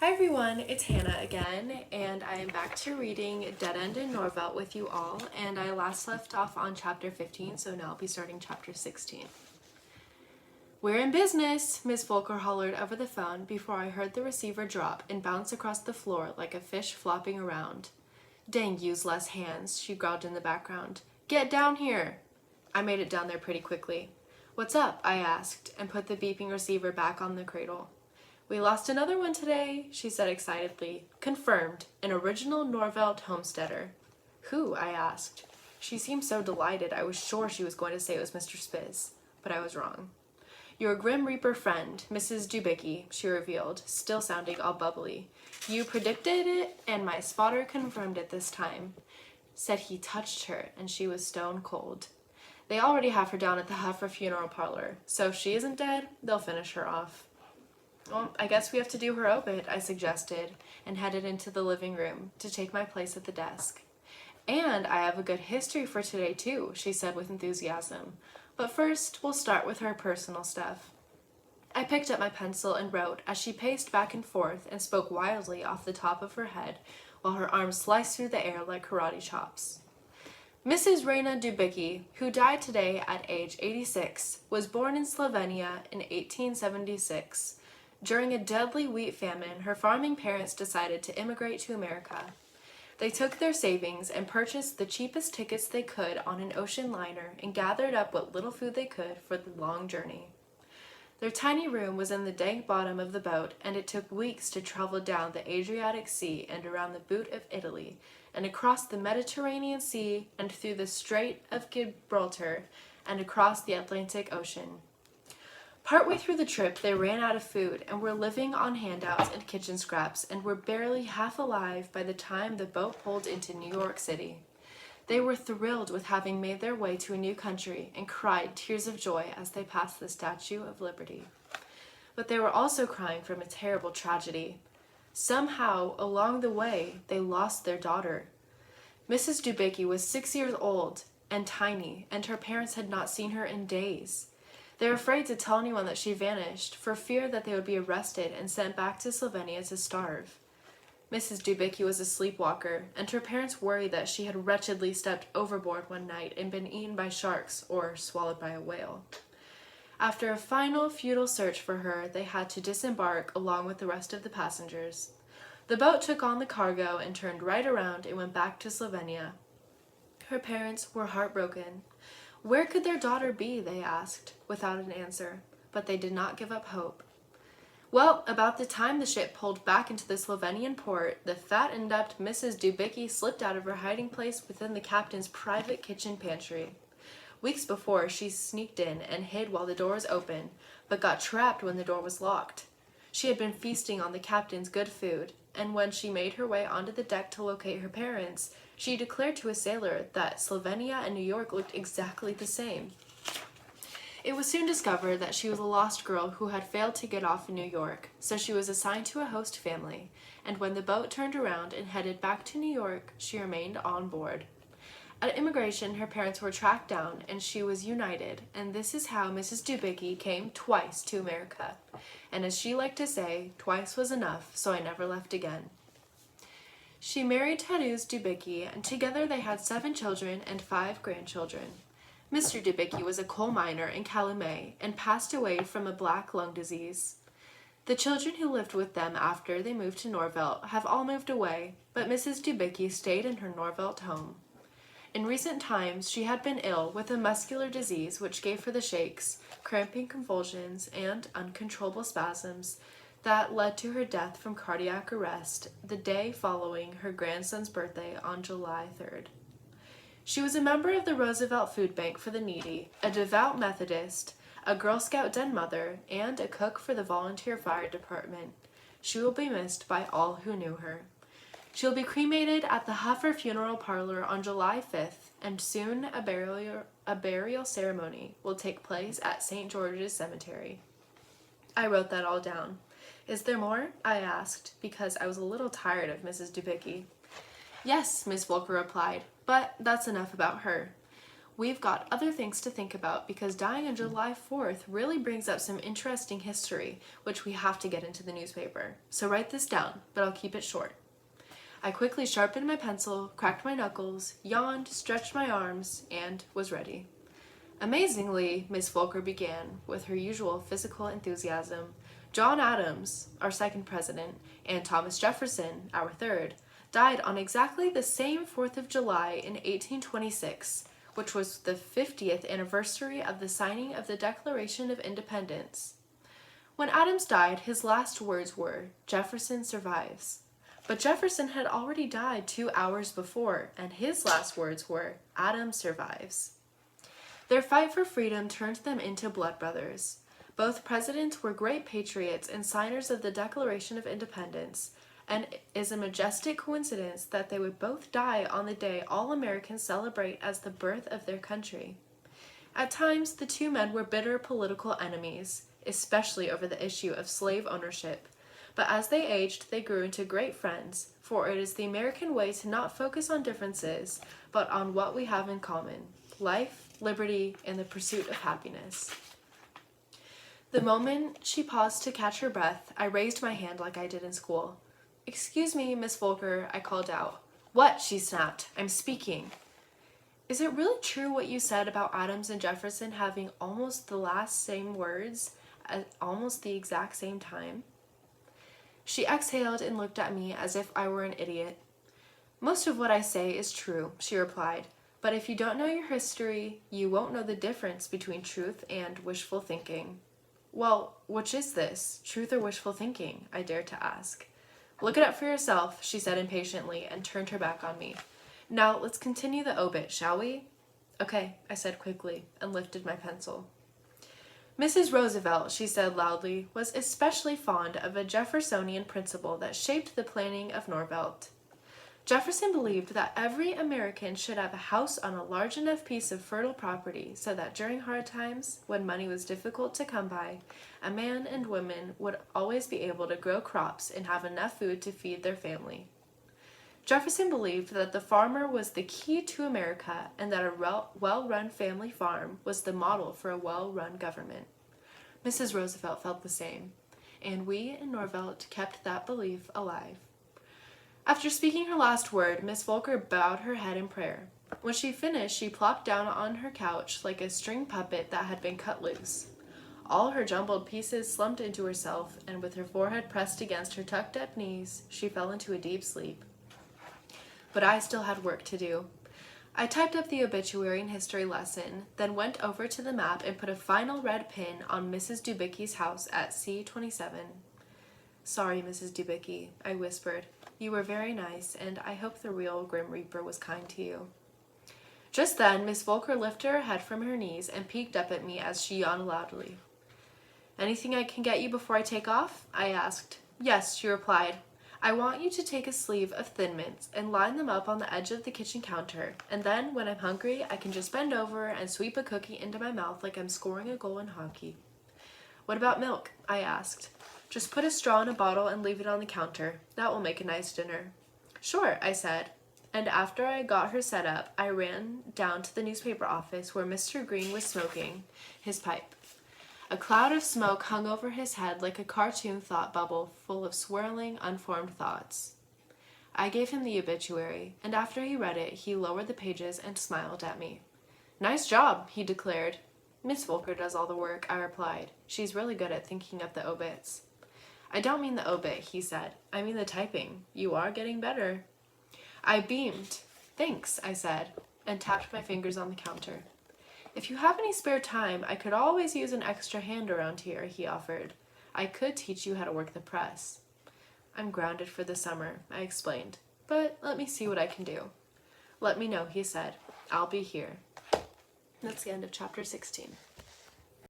Hi everyone, it's Hannah again, and I am back to reading Dead End in Norvelt with you all, and I last left off on chapter 15, so now I'll be starting chapter 16. "We're in business," Miss Volker hollered over the phone before I heard the receiver drop and bounce across the floor like a fish flopping around. "Dang useless hands," she growled in the background. "Get down here!" I made it down there pretty quickly. "What's up?" I asked, and put the beeping receiver back on the cradle. "We lost another one today," she said excitedly. "Confirmed. An original Norvelt homesteader." "Who?" I asked. She seemed so delighted I was sure she was going to say it was Mr. Spiz, but I was wrong. "Your Grim Reaper friend, Mrs. Dubicki," she revealed, still sounding all bubbly. "You predicted it, and my spotter confirmed it this time." Said he touched her, and she was stone cold. "They already have her down at the Huffer funeral parlor, so if she isn't dead, they'll finish her off." "Well, I guess we have to do her obit," I suggested, and headed into the living room to take my place at the desk. "And I have a good history for today, too," she said with enthusiasm. "But first, we'll start with her personal stuff." I picked up my pencil and wrote as she paced back and forth and spoke wildly off the top of her head while her arms sliced through the air like karate chops. "Mrs. Rena Dubicki, who died today at age 86, was born in Slovenia in 1876. During a deadly wheat famine, her farming parents decided to immigrate to America. They took their savings and purchased the cheapest tickets they could on an ocean liner and gathered up what little food they could for the long journey. Their tiny room was in the dank bottom of the boat, and it took weeks to travel down the Adriatic Sea and around the boot of Italy, and across the Mediterranean Sea and through the Strait of Gibraltar and across the Atlantic Ocean. Partway through the trip, they ran out of food and were living on handouts and kitchen scraps and were barely half alive by the time the boat pulled into New York City. They were thrilled with having made their way to a new country and cried tears of joy as they passed the Statue of Liberty. But they were also crying from a terrible tragedy. Somehow, along the way, they lost their daughter. Mrs. Dubicki was 6 years old and tiny, and her parents had not seen her in days. They were afraid to tell anyone that she vanished, for fear that they would be arrested and sent back to Slovenia to starve. Mrs. Dubicki was a sleepwalker, and her parents worried that she had wretchedly stepped overboard one night and been eaten by sharks or swallowed by a whale. After a final futile search for her, they had to disembark along with the rest of the passengers. The boat took on the cargo and turned right around and went back to Slovenia. Her parents were heartbroken. Where could their daughter be, they asked, without an answer, but they did not give up hope. Well, about the time the ship pulled back into the Slovenian port, the fat and adept Mrs. Dubicki slipped out of her hiding place within the captain's private kitchen pantry. Weeks before, she sneaked in and hid while the door was open, but got trapped when the door was locked. She had been feasting on the captain's good food, and when she made her way onto the deck to locate her parents, she declared to a sailor that Slovenia and New York looked exactly the same. It was soon discovered that she was a lost girl who had failed to get off in New York, so she was assigned to a host family, and when the boat turned around and headed back to New York, she remained on board. At immigration, her parents were tracked down, and she was united, and this is how Mrs. Dubicki came twice to America. And as she liked to say, twice was enough, so I never left again. She married Tadeusz Dubicki, and together they had 7 children and 5 grandchildren. Mr. Dubicki was a coal miner in Calumet and passed away from a black lung disease. The children who lived with them after they moved to Norvelt have all moved away, but Mrs. Dubicki stayed in her Norvelt home. In recent times, she had been ill with a muscular disease which gave her the shakes, cramping convulsions, and uncontrollable spasms that led to her death from cardiac arrest the day following her grandson's birthday on July 3rd. She was a member of the Roosevelt Food Bank for the Needy, a devout Methodist, a Girl Scout den mother, and a cook for the volunteer fire department. She will be missed by all who knew her. She will be cremated at the Huffer funeral parlor on July 5th, and soon a burial ceremony will take place at St. George's Cemetery. I wrote that all down. "Is there more?" I asked, because I was a little tired of Mrs. Dubicki. "Yes," Miss Volker replied, "but that's enough about her. We've got other things to think about because dying on July 4th really brings up some interesting history, which we have to get into the newspaper. So write this down, but I'll keep it short. I quickly sharpened my pencil, cracked my knuckles, yawned, stretched my arms, and was ready. Amazingly, Miss Volker began, with her usual physical enthusiasm, John Adams, our second president, and Thomas Jefferson, our third, died on exactly the same 4th of July in 1826, which was the 50th anniversary of the signing of the Declaration of Independence. When Adams died, his last words were, "Jefferson survives." But Jefferson had already died 2 hours before, and his last words were, "Adams survives." Their fight for freedom turned them into blood brothers. Both presidents were great patriots and signers of the Declaration of Independence, and it is a majestic coincidence that they would both die on the day all Americans celebrate as the birth of their country. At times, the two men were bitter political enemies, especially over the issue of slave ownership, but as they aged, they grew into great friends, for it is the American way to not focus on differences, but on what we have in common: life, liberty, and the pursuit of happiness. The moment she paused to catch her breath, I raised my hand like I did in school. "Excuse me, Miss Volker," I called out. "What?" she snapped. "I'm speaking." "Is it really true what you said about Adams and Jefferson having almost the last same words at almost the exact same time?" She exhaled and looked at me as if I were an idiot. "Most of what I say is true," she replied, "but if you don't know your history, you won't know the difference between truth and wishful thinking." "Well, which is this, truth or wishful thinking?" I dared to ask. "Look it up for yourself," she said impatiently and turned her back on me. "Now, let's continue the obit, shall we?" "Okay," I said quickly and lifted my pencil. "Mrs. Roosevelt," she said loudly, "was especially fond of a Jeffersonian principle that shaped the planning of Norvelt. Jefferson believed that every American should have a house on a large enough piece of fertile property so that during hard times, when money was difficult to come by, a man and woman would always be able to grow crops and have enough food to feed their family. Jefferson believed that the farmer was the key to America and that a well-run family farm was the model for a well-run government. Mrs. Roosevelt felt the same, and we in Norvelt kept that belief alive." After speaking her last word, Miss Volker bowed her head in prayer. When she finished, she plopped down on her couch like a string puppet that had been cut loose. All her jumbled pieces slumped into herself, and with her forehead pressed against her tucked-up knees, she fell into a deep sleep. But I still had work to do. I typed up the obituary and history lesson, then went over to the map and put a final red pin on Mrs. Dubicky's house at C27. "Sorry, Mrs. Dubicki," I whispered. "You were very nice, and I hope the real Grim Reaper was kind to you." Just then, Miss Volker lifted her head from her knees and peeked up at me as she yawned loudly. "Anything I can get you before I take off?" I asked. "Yes," she replied. "I want you to take a sleeve of Thin Mints and line them up on the edge of the kitchen counter, and then, when I'm hungry, I can just bend over and sweep a cookie into my mouth like I'm scoring a goal in hockey." "What about milk?" I asked. "Just put a straw in a bottle and leave it on the counter. That will make a nice dinner." "Sure," I said, and after I got her set up, I ran down to the newspaper office where Mr. Green was smoking his pipe. A cloud of smoke hung over his head like a cartoon thought bubble full of swirling, unformed thoughts. I gave him the obituary, and after he read it, he lowered the pages and smiled at me. "Nice job," he declared. "Miss Volker does all the work," I replied. "She's really good at thinking up the obits." "I don't mean the obit," he said. "I mean the typing. You are getting better." I beamed. "Thanks," I said, and tapped my fingers on the counter. "If you have any spare time, I could always use an extra hand around here," he offered. "I could teach you how to work the press." "I'm grounded for the summer," I explained, "but let me see what I can do." "Let me know," he said. "I'll be here." That's the end of chapter 16.